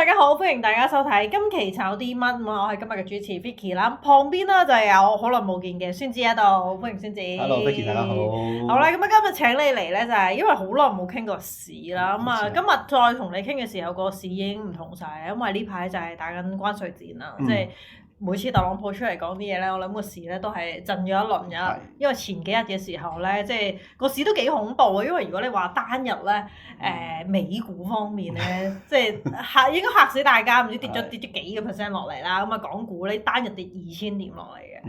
大家好，歡迎大家收睇今期炒啲乜，我係今日嘅主持 Vicky 啦，旁邊咧就係有好耐冇見嘅孫子喺度，歡迎孫子。Hello Vicky，大家好。好啦，咁啊今日請你嚟咧就係因為好耐冇傾過市啦，咁啊今日再同你傾嘅時候個市已經唔同晒，因為呢排就係打緊關稅戰啦，即係。每次特朗普出嚟講啲嘢咧，我諗個市咧都係震咗一輪嘅，因為前幾日嘅時候咧，即係個市都幾恐怖啊！因為如果你話單日咧，美股方面咧，即係應該嚇死大家，唔知跌咗幾個 percent 落嚟啦。咁啊，港股咧單日跌2000點落嚟嘅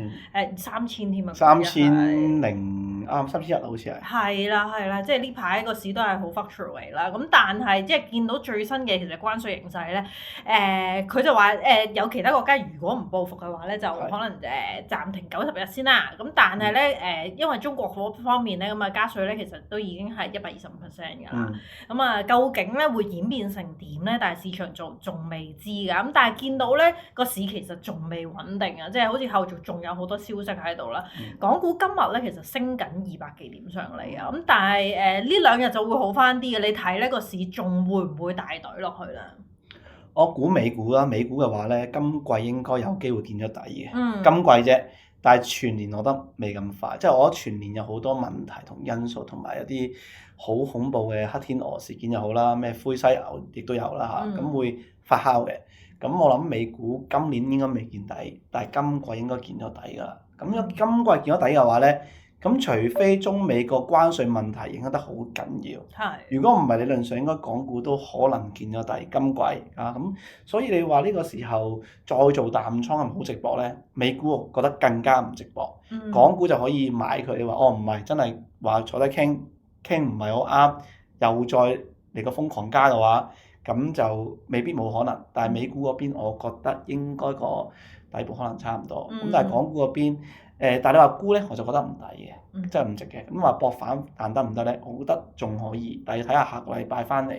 ，3000添啊，3001好似係。係啦，即係呢排個市都係好 fluctuate 啦。咁但係即係見到最新嘅其實關稅形勢咧，佢就話有其他國家如果唔報復嘅話咧，就可能暫停90日先啦。咁但係咧因為中國嗰方面咧咁啊加稅咧，其實都已經係125%㗎啦。咁啊究竟咧會演變成點咧？但係市場仲未知㗎。咁但係見到咧個市其實仲未穩定啊，即係好似後續仲有好多消息喺度啦。港股今日咧其實升緊200幾點上嚟啊。咁但係呢兩日就會好返啲嘅。你睇呢個市仲會唔會大隊落去咧？我估美股啦，美股嘅話咧，今季應該有機會見咗底嘅。今季啫，但係全年我覺得未咁快，即係我覺得全年有好多問題同因素，同埋一啲好恐怖嘅黑天鵝事件又好啦，咩灰犀牛亦都有啦嚇，咁會發酵嘅。咁我諗美股今年應該未見底，但係今季應該見咗底㗎啦。咁如果今季見咗底嘅話咧，咁除非中美個關稅問題影響得好緊要，如果唔係，理論上應該港股都可能見咗底今季啊。咁所以你話呢個時候再做淡倉係咪好值博咧？美股我覺得更加唔值博，港股就可以買佢。你話唔係真係話坐低傾唔係好啱，又再嚟個瘋狂加嘅話，咁就未必冇可能。但係美股嗰邊我覺得應該個底部可能差唔多。咁但係港股嗰邊但係你話沽咧，我就覺得唔抵嘅，真係唔值嘅。咁話搏反彈得唔得咧？我覺得仲可以，但係要睇下下個禮拜翻嚟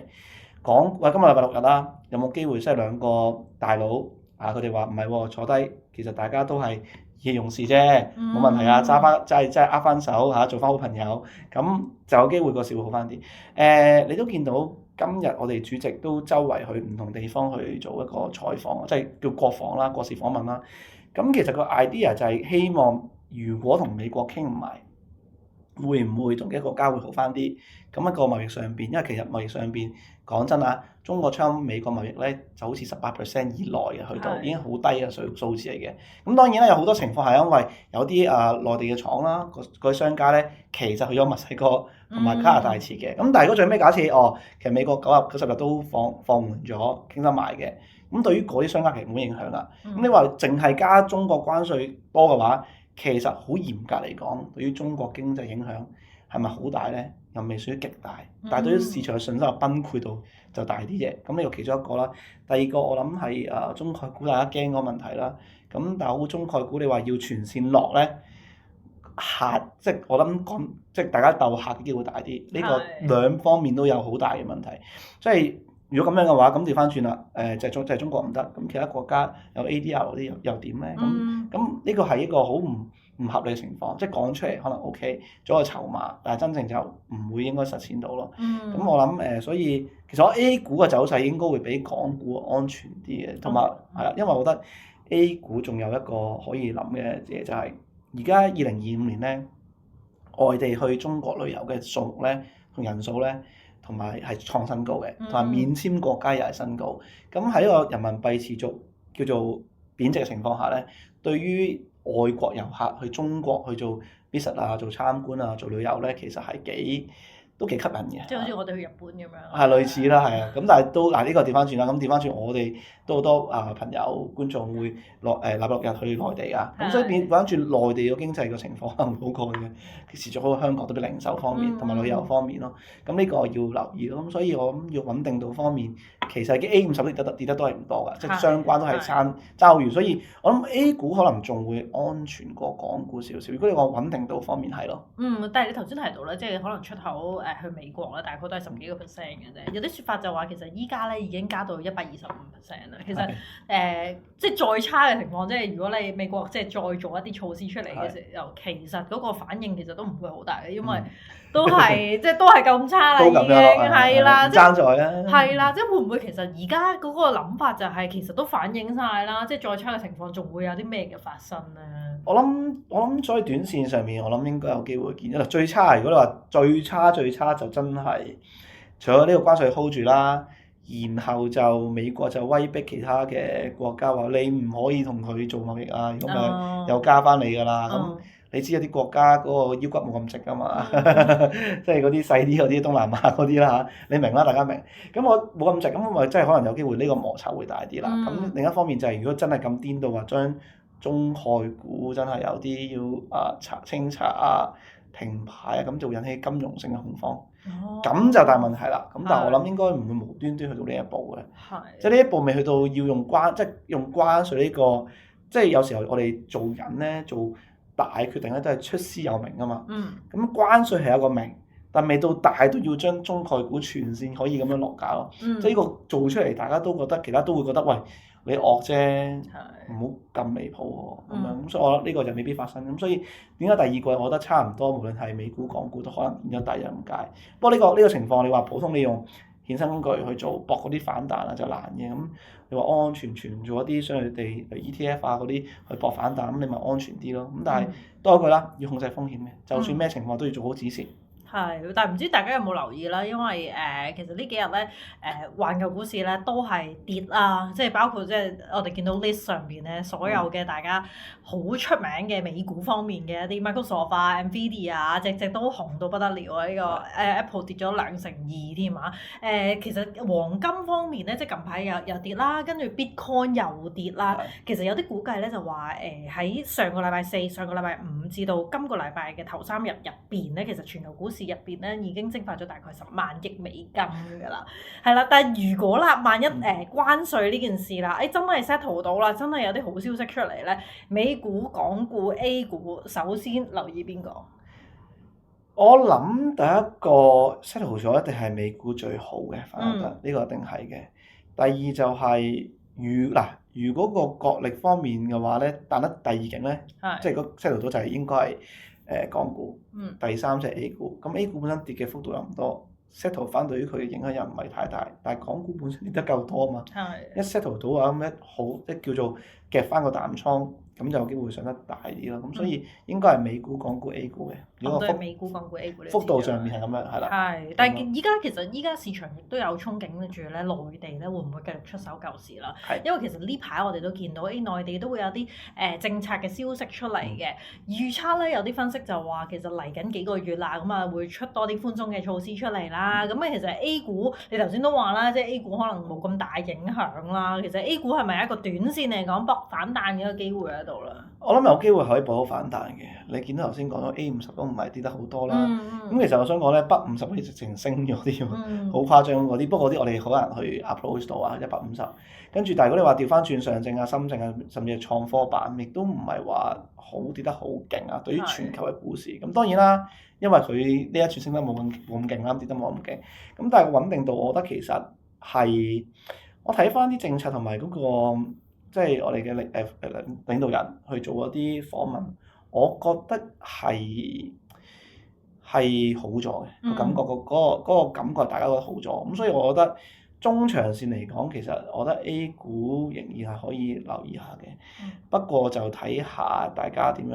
講。喂，今日禮拜6日啦，有冇機會即係兩個大佬啊？佢哋話唔係喎，坐低其實大家都係意氣用事啫，冇問題啊，揸翻即係握翻手嚇，做翻好朋友，咁就有機會個市會好翻啲。你都見到今日我哋主席都周圍去唔同地方去做一個採訪，即係叫國訪啦、國事訪問啦。咁其實個 idea 就係希望，如果同美國傾唔埋，會唔會同一個國家會好翻啲？咁一個貿易上邊，因為其實貿易上邊講真啊，中國出美國貿易咧就好似18% 以內嘅，去到已經好低嘅數字嚟嘅。咁當然啦，有好多情況係因為有啲內地嘅廠啦，嗰啲商家咧其實去咗墨西哥同埋加拿大設嘅。咁但係如果最尾假設其實美國90日都放緩咗，傾得埋嘅。咁對於嗰啲商家其實冇影響啦。咁你話淨係加中國關稅多嘅話，其實好嚴格嚟講，對於中國經濟影響係咪好大咧？又未屬於極大，但係對於市場嘅信心又崩潰到就大啲嘅。咁呢個其中一個啦。第二個我諗係中概股大家驚嗰個問題啦。咁但係好中概股你話要全線落咧，即係我諗講，即係大家鬥客嘅機會大啲。呢個兩方面都有好大嘅問題，即係。如果咁樣嘅話，咁調翻轉啦，就係中國唔得，咁其他國家有 ADR 嗰啲又點咧？咁呢個係一個好唔合理嘅情況，即係講出嚟可能 OK 做個籌碼，但係真正就唔會應該實踐到咯。咁我諗所以其實我 A 股嘅走勢應該會比港股安全啲嘅，同埋係啦，因為我覺得 A 股仲有一個可以諗嘅嘢，就係而家2025年咧，外地去中國旅遊嘅數目咧同人數咧。同埋係創新高嘅，同埋免簽國家又係新高。咁喺呢個人民幣持續叫做貶值嘅情況下咧，對於外國遊客去中國去做 visit 啊、做參觀啊、做旅遊咧，其實係都幾吸引嘅。即係好似我哋去日本咁樣。係類似啦，係啊。咁但係都呢個調翻轉啦。咁調翻轉，我哋都好多朋友觀眾會禮拜6日去內地啊。咁所以變翻轉內地嘅經濟嘅情況可能好過嘅，持續好過香港，特別零售方面同埋旅遊方面咯。咁呢個要留意咯。咁所以我諗要穩定度方面，其實嘅 A50跌得都係唔多㗎，即係相關都係爭好遠。所以我諗 A 股可能仲會安全過港股少少。如果你話穩定度方面係咯。但係你頭先提到咧，即係可能出口去美國咧，大概都係10幾個%嘅啫。有啲説法就話其實依家咧已經加到125%啦。其實即係再差嘅情況，即係如果你美國即係再做一啲措施出嚟嘅時候，其實嗰個反應其實都唔會好大嘅，因為都係即係都係咁差啦，已經係啦，即係爭在啦，係啦，即係會唔會會其實而家嗰個諗法就係其實都反映晒啦，即係再差嘅情況仲會有啲咩嘅發生咧？我諗所以短線上面我諗應該有機會見。最差如果你話最差就真係除咗呢個關稅 hold 住啦，然後就美國就威逼其他嘅國家話你唔可以同佢做貿易啊，如果咪又加翻你㗎啦。咁你知有啲國家嗰個腰骨冇咁直㗎嘛，即係嗰啲細啲嗰啲東南亞嗰啲啦嚇，你明啦，大家明。咁我冇咁直，咁咪真係可能有機會呢個摩擦會大啲啦。咁另一方面就係如果真係咁顛到話將中概股真係有啲要清查啊、停牌啊，咁就會引起金融性嘅恐慌，咁就大問題啦。咁但係我諗應該唔會無端端去到呢一步嘅，即係呢一步未去到要用關稅呢個，即係有時候我哋做人咧做大決定咧都係出師有名㗎嘛。咁關稅係一個名，但未到大都要將中概股全線可以咁樣落架咯。即係呢個做出嚟，大家都覺得其他都會覺得喂，你惡啫，唔好咁離譜喎咁樣。咁所以我覺得呢個就未必發生。咁所以點解第二季我覺得差唔多，無論係美股、港股都可能變咗第二咁解。不過呢個情況，你話普通你用衍生工具去做博嗰啲反彈啊就難嘅。咁你話安安全全做一啲相對地 ETF 啊嗰啲去博反彈，咁你咪安全啲咯。咁但係多一句啦，要控制風險嘅，就算咩情況都要做好止蝕。係，但係唔知大家有冇留意啦？因為其實呢幾日咧環球股市咧都係跌啦，即係包括即係我哋見到 list 上邊咧所有嘅大家好出名嘅美股方面嘅一啲 Microsoft 啊、Nvidia 啊，隻都紅到不得了啊！呢個Apple 跌咗2%添啊！其實黃金方面咧，即係近排又跌啦，跟住 Bitcoin 又跌啦。其實有啲估計咧就話喺上個禮拜4、上個禮拜5至到今個禮拜嘅頭3日入邊咧，其實全球股市入邊咧已經蒸發咗大概10萬億美金㗎啦，係啦。但係如果啦，萬一關稅呢件事啦，真係 settle 到啦，真係有啲好消息出嚟咧，美股、港股、A 股，首先留意邊個？我諗第一個 settle 咗一定係美股最好嘅，反而覺得呢個一定係嘅。第二就係如果個國力方面嘅話咧，彈得第二勁咧，即係個 settle 咗就係應該係港股，第三就係 A 股。咁 A 股本身跌嘅幅度又唔多，settle 翻對於佢嘅影響又唔係太大。但係港股本身跌得夠多啊嘛，一 settle 到啊咁即係叫做夾翻個淡倉，咁就有機會上得大啲咯。咁所以應該係美股、港股、A 股嘅。如果美股、港股、A 股幅度上面係咁樣，係啦。係，但係依家市場亦都有憧憬住咧，內地咧會唔會繼續出手救市啦？因為其實呢排我哋都見到，內地都會有啲政策嘅消息出嚟嘅，預測咧有啲分析就話其實嚟緊幾個月啦，咁啊會出多啲寬鬆嘅措施出嚟啦。咁其實 A 股你頭先都話啦，即係 A 股可能冇咁大影響啦。其實 A 股係咪一個短線嚟講博反彈嘅一個機會喺度啦？我諗有機會可以博到反彈嘅。你見到頭先講咗 A50都唔係跌得好多啦。咁其實我想講咧，北50嗰啲直情升咗啲喎，好誇張嗰啲。不過嗰啲我哋好難去 approach 到啊，150。跟住，但係如果你話調翻轉上證啊、深證啊，甚至係創科板，亦都唔係話跌得好勁啊。對於全球嘅股市，咁當然啦，因為佢呢一轉升得冇咁勁啦，跌得冇咁勁。咁但係個穩定度，我覺得其實係我睇翻啲政策同埋嗰個即係我哋嘅領導人去做一啲訪問，我覺得係好咗嘅個感覺，嗰個感覺大家覺得好咗。咁所以我覺得中長線嚟講，其實我覺得 A 股仍然係可以留意下嘅。不過就睇下大家點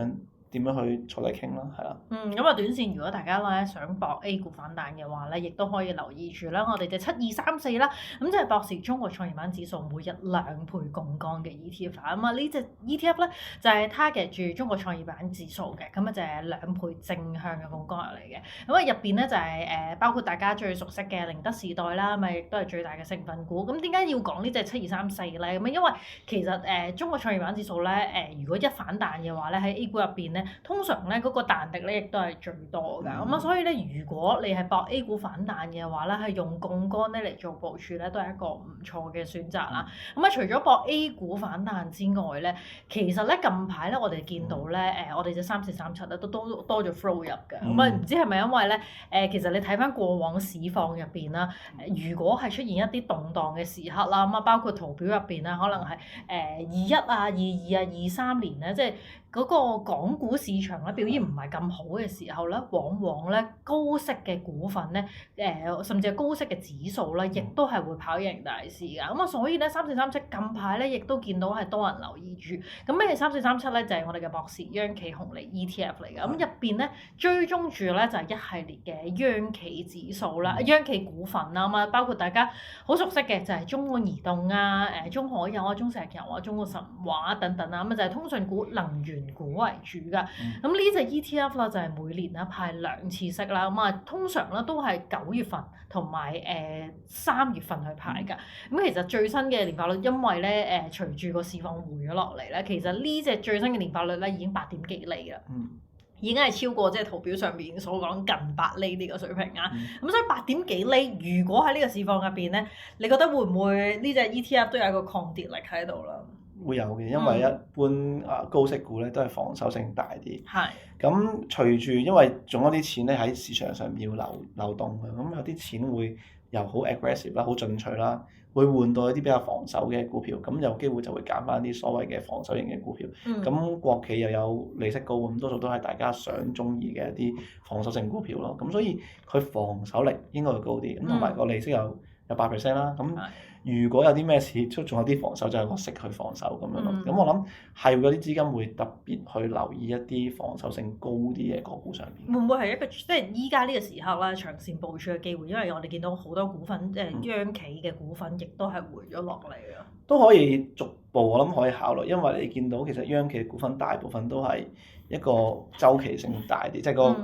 樣去坐低傾啦，係啦。咁啊短線如果大家咧想博 A 股反彈嘅話咧，亦都可以留意住啦。我哋就7234啦，咁即係博時中國創業板指數每日2倍槓桿嘅 ETF。咁啊呢隻 ETF 咧就係 target 住中國創業板指數嘅，咁啊就係2倍正向嘅槓桿嚟嘅。咁啊入邊咧就係包括大家最熟悉嘅寧德時代啦，咪亦都係最大嘅成分股。咁點解要講呢隻7234咧？咁因為其實中國創業板指數咧如果一反彈嘅話咧，喺 A 股入邊咧，通常咧嗰個彈力咧亦都係最多㗎，咁所以咧如果你係博 A 股反彈嘅話咧，係用槓桿咧嚟做部署咧，都係一個唔錯嘅選擇啦。咁除咗博 A 股反彈之外咧，其實咧近排咧我哋見到咧我哋隻3437咧都多咗 flow 入嘅。咁唔知係咪因為咧其實你睇翻過往市況入邊啦，如果係出現一啲動盪嘅時刻啦，咁包括圖表入邊啦，可能係21啊、22啊、23年咧，即係嗰個港股股市場咧表現唔係咁好嘅時候咧，往往咧高息嘅股份咧，甚至係高息嘅指數咧，亦都係會跑贏大市㗎。咁啊，所以咧3437近排咧亦都見到係多人留意住。咁咩3437咧就係我哋嘅博士央企紅利 ETF 嚟㗎。咁入邊咧追蹤住咧就係一系列嘅央企指數啦、央企股份啦，咁啊包括大家好熟悉嘅就係中國移動啊、中海油啊、中石油啊、中國神華等等啊，咁就係通訊股、能源股為主㗎。咁呢隻 ETF 啦就係每年咧派2次息啦，咁啊通常咧都係9月份同埋3月份去派㗎。咁其實最新嘅年化率，因為咧隨住個市況回咗落嚟咧，其實呢隻最新嘅年化率咧已經8點幾厘啦。已經係超過即係圖表上面所講近8厘呢個水平啊！咁所以8點幾厘，如果喺呢個市況入邊咧，你覺得會唔會呢隻 ETF 都有一個抗跌力喺度啦？會有嘅，因為一般高息股咧都係防守性大啲。係。咁隨住因為總有啲錢咧喺市場上面要流動嘅，咁有啲錢會又好 aggressive 啦，好進取啦，會換到一啲比較防守嘅股票，咁有機會就會揀翻啲所謂嘅防守型嘅股票。咁國企又有利息高，咁多數都係大家想鍾意嘅一啲防守性股票咯。咁所以佢防守力應該會高啲，咁同埋個利息有8% 啦。咁如果有啲咩事，仲有啲防守就係個息去防守咁樣咯。咁我諗係會有啲資金會特別去留意一啲防守性高啲嘅個股上邊。會唔會係一個即係依家呢個時刻啦，長線部署嘅機會？因為我哋見到好多股份，央企嘅股份亦都係回咗落嚟啊。都可以逐步我諗可以考慮，因為你見到其實央企嘅股份大部分都係一個週期性大啲，即係個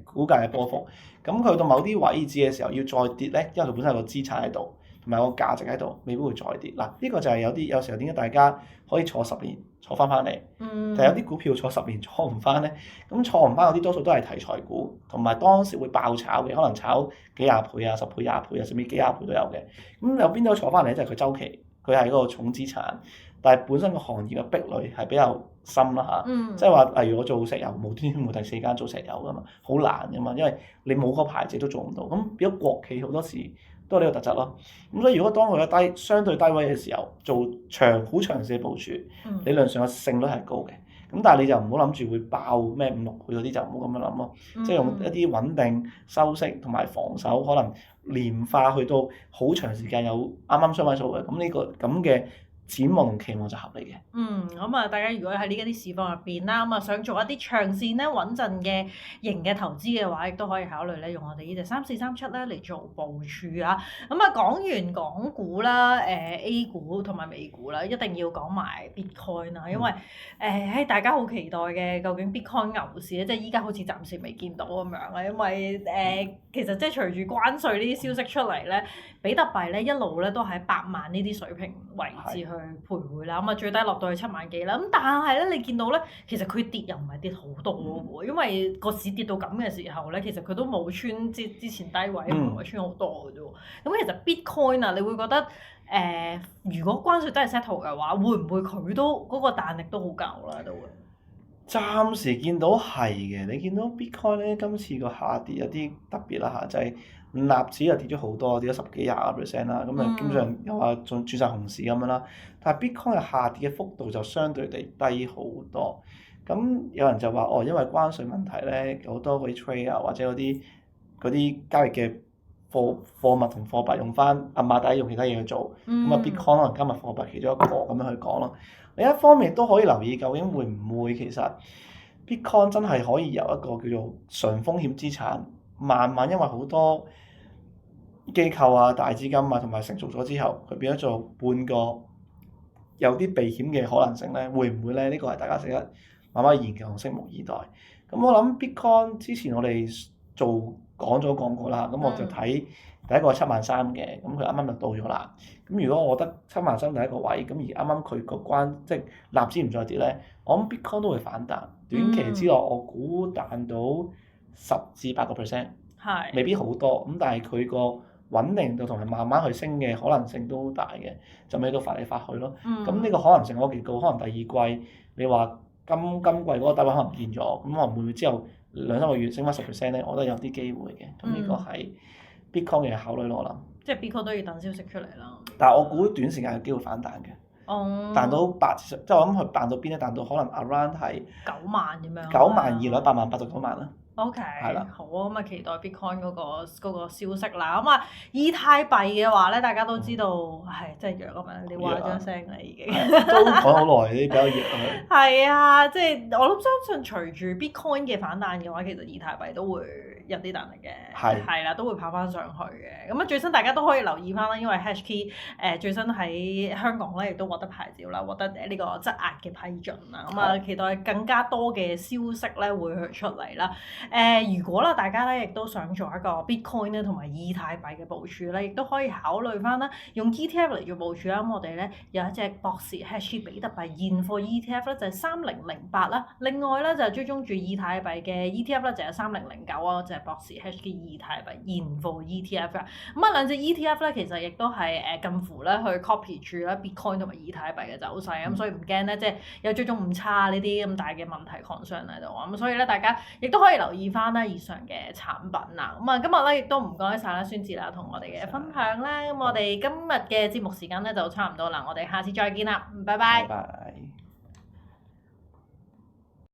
股價嘅波幅。咁佢到某啲位置嘅時候要再跌咧，因為佢本身有個資產喺度。同埋個價值喺度，未必會再跌。嗱，呢個就係有時候點解大家可以坐10年坐翻嚟，但係有啲股票坐10年坐唔翻咧。咁坐唔翻嗰啲多數都係題材股，同埋當時會爆炒嘅，可能炒幾廿倍啊、10倍、20倍啊，甚至幾廿倍都有嘅。咁有邊度坐翻嚟咧？就係佢週期，佢係嗰個重資產，但係本身個行業嘅壁壘係比較深啦嚇。即係話，例如我做石油，無端端冇第4間做石油噶嘛，好難噶嘛，因為你冇個牌子都做唔到。咁變咗國企好多時都係呢個特質咯。咁所以如果當佢嘅相對低位嘅時候，做好長線嘅部署，理論上嘅勝率係高嘅。咁但係你就唔好諗住會爆咩5、6倍嗰啲，就唔好咁樣諗咯。即係用一啲穩定收息同埋防守，可能年化去到好長時間有啱啱雙位數嘅。咁呢個咁嘅展望同期望就合理嘅。咁啊，大家如果喺呢一啲市況入邊啦，咁啊想做一啲長線咧穩陣嘅型嘅投資嘅話，亦都可以考慮咧用我哋呢隻3437咧嚟做部署啊。咁啊講完港股啦、A 股同埋美股啦，一定要講埋 Bitcoin 啦，因為大家好期待嘅究竟 Bitcoin 牛市咧，即係依家好似暫時未見到咁樣啦，因為其實即係隨住關稅呢啲消息出嚟咧，比特幣咧一路咧都喺8萬呢啲水平位置去徘徊啦，咁啊最低落到去7萬幾啦，咁但係咧你見到咧，其實佢跌又唔係跌好多喎，因為個市跌到咁嘅時候咧，其實佢都冇穿之前低位，唔係穿好多嘅啫喎。咁其實 Bitcoin 啊，你會覺得如果關稅真係 settle 嘅話，會唔會佢都嗰個彈力都好夠啦？都會。暫時見到係嘅，你見到 Bitcoin 咧今次個下跌有啲特別啦嚇，就係納指又跌咗好多，跌咗10幾20% 啦，咁啊基本上又話仲轉晒熊市咁樣啦。但係 Bitcoin 嘅下跌嘅幅度就相對地低好多。咁有人就話因為關稅問題咧，好多嗰啲 trade 啊或者嗰啲交易嘅貨物同貨幣用翻暗碼底用其他嘢去做，咁啊 Bitcoin 可能加密貨幣其中一個咁樣去講咯。另一方面都可以留意，究竟會唔會其實 Bitcoin 真係可以由一個叫做純風險資產，慢慢因為好多機構啊、大資金啊同埋成熟咗之後，佢變咗做半個有啲避險嘅可能性咧，會唔會咧？呢個係大家值得慢慢研究同拭目以待。咁我諗 Bitcoin 之前我哋講過啦，咁我就睇第一個73000嘅，咁佢啱啱就到咗啦。咁如果我覺得73000第一個位，咁而啱啱佢個即係納指唔再跌咧，我諗 Bitcoin 都會反彈。短期之內我估彈到10至8%，未必好多。咁但係佢個穩定度同埋慢慢去升嘅可能性都大嘅，就未到發嚟發去咯。咁呢個可能性我幾高，可能第二季你話今季嗰個低位可能唔見咗，咁可能會唔會之後2-3個月升翻10%咧？我覺得有啲機會嘅。咁呢個係 Bitcoin 嘅考慮咯，我諗。即係 Bitcoin 都要等消息出嚟啦。但係我估短時間有機會反彈嘅。彈到即係我諗佢彈到邊咧？彈到可能 around 係9萬咁樣。92,000到8萬8到9萬啦。OK，係啦，好啊，咁啊期待 Bitcoin 嗰個消息啦。咁啊，以太幣嘅話咧，大家都知道係真係弱啊嘛，你話咗聲啦已經。都講好耐，啲比較弱啊。係啊，即係我諗相信隨住 Bitcoin 嘅反彈嘅話，其實以太幣都會有啲彈力嘅。係啦，都會跑翻上去嘅。咁啊，最新大家都可以留意翻啦，因為 Hashkey 最新喺香港咧亦都獲得牌照啦，獲得呢個質押嘅批准啦。咁啊，期待更加多嘅消息咧會去出嚟啦。如果啦，大家咧亦都想做一個 Bitcoin 咧同埋以太幣嘅部署咧，亦都可以考慮翻啦，用 ETF 嚟做部署啦。咁我哋咧有一隻博時 Hashkey 比特幣現貨 ETF 咧就係3008啦，另外咧就係追蹤住以太幣嘅 ETF 咧就係3009啊，就係博時 Hashkey 以太幣現貨 ETF 啦。咁啊兩隻 ETF 咧其實亦都係近乎咧去 copy 住啦 Bitcoin 同埋以太幣嘅走勢，咁所以唔驚咧，即係有追蹤誤差呢啲咁大嘅問題 concern 喺度啊。咁所以咧大家亦都可以留意翻啦以上嘅產品啦。咁啊今日咧亦都唔該晒啦孫智啦同我哋嘅分享啦。咁我哋今日嘅節目時間咧就差唔多啦，我哋下次再見啦，拜拜。拜拜。